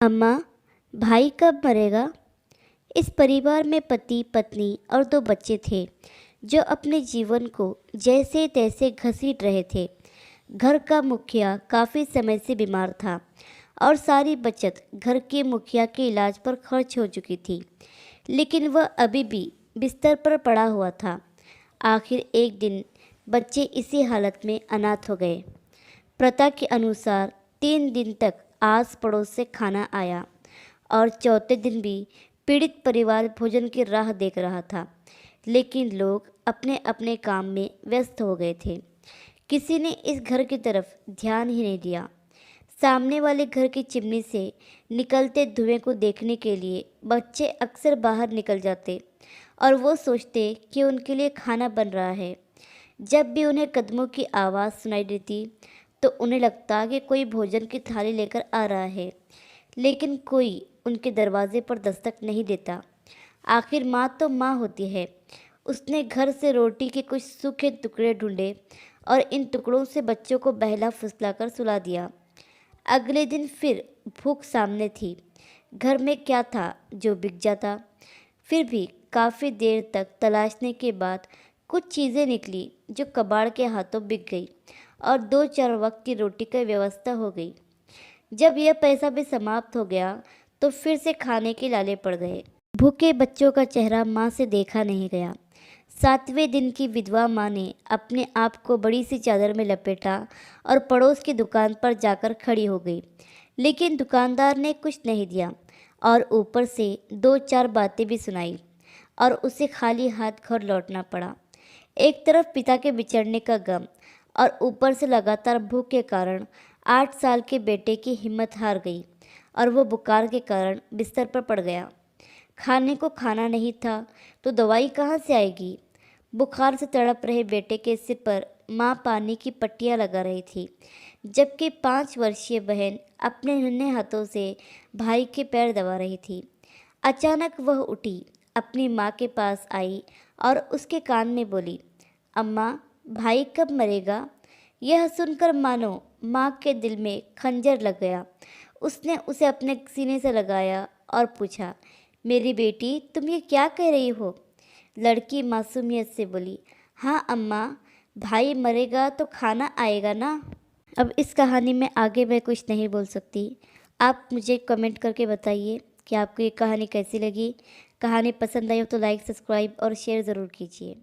अम्मा, भाई कब मरेगा? इस परिवार में पति, पत्नी और दो बच्चे थे जो अपने जीवन को जैसे तैसे घसीट रहे थे। घर का मुखिया काफ़ी समय से बीमार था और सारी बचत घर के मुखिया के इलाज पर खर्च हो चुकी थी, लेकिन वह अभी भी बिस्तर पर पड़ा हुआ था। आखिर एक दिन बच्चे इसी हालत में अनाथ हो गए। प्रथा के अनुसार 3 दिन तक आस पड़ोस से खाना आया और चौथे दिन भी पीड़ित परिवार भोजन की राह देख रहा था, लेकिन लोग अपने अपने काम में व्यस्त हो गए थे। किसी ने इस घर की तरफ ध्यान ही नहीं दिया। सामने वाले घर की चिमनी से निकलते धुएं को देखने के लिए बच्चे अक्सर बाहर निकल जाते और वो सोचते कि उनके लिए खाना बन रहा है। जब भी उन्हें कदमों की आवाज़ सुनाई देती तो उन्हें लगता कि कोई भोजन की थाली लेकर आ रहा है, लेकिन कोई उनके दरवाजे पर दस्तक नहीं देता। आखिर माँ तो माँ होती है। उसने घर से रोटी के कुछ सूखे टुकड़े ढूंढे और इन टुकड़ों से बच्चों को बहला फुसलाकर सुला दिया। अगले दिन फिर भूख सामने थी। घर में क्या था जो बिक जाता? फिर भी काफ़ी देर तक तलाशने के बाद कुछ चीज़ें निकली जो कबाड़ के हाथों बिक गई और 2-4 वक्त की रोटी की व्यवस्था हो गई। जब यह पैसा भी समाप्त हो गया तो फिर से खाने के लाले पड़ गए। भूखे बच्चों का चेहरा माँ से देखा नहीं गया। 7वें दिन की विधवा माँ ने अपने आप को बड़ी सी चादर में लपेटा और पड़ोस की दुकान पर जाकर खड़ी हो गई, लेकिन दुकानदार ने कुछ नहीं दिया और ऊपर से 2-4 बातें भी सुनाई और उसे खाली हाथ घर लौटना पड़ा। एक तरफ पिता के बिछड़ने का गम और ऊपर से लगातार भूख के कारण 8 साल के बेटे की हिम्मत हार गई और वो बुखार के कारण बिस्तर पर पड़ गया। खाने को खाना नहीं था तो दवाई कहाँ से आएगी? बुखार से तड़प रहे बेटे के सिर पर माँ पानी की पट्टियाँ लगा रही थी, जबकि 5 वर्षीय बहन अपने नन्हे हाथों से भाई के पैर दबा रही थी। अचानक वह उठी, अपनी माँ के पास आई और उसके कान में बोली, अम्मा, भाई कब मरेगा? यह सुनकर मानो माँ के दिल में खंजर लग गया। उसने उसे अपने सीने से लगाया और पूछा, मेरी बेटी, तुम ये क्या कह रही हो? लड़की मासूमियत से बोली, हाँ अम्मा, भाई मरेगा तो खाना आएगा ना। अब इस कहानी में आगे मैं कुछ नहीं बोल सकती। आप मुझे कमेंट करके बताइए कि आपको ये कहानी कैसी लगी। कहानी पसंद आई हो तो लाइक, सब्सक्राइब और शेयर ज़रूर कीजिए।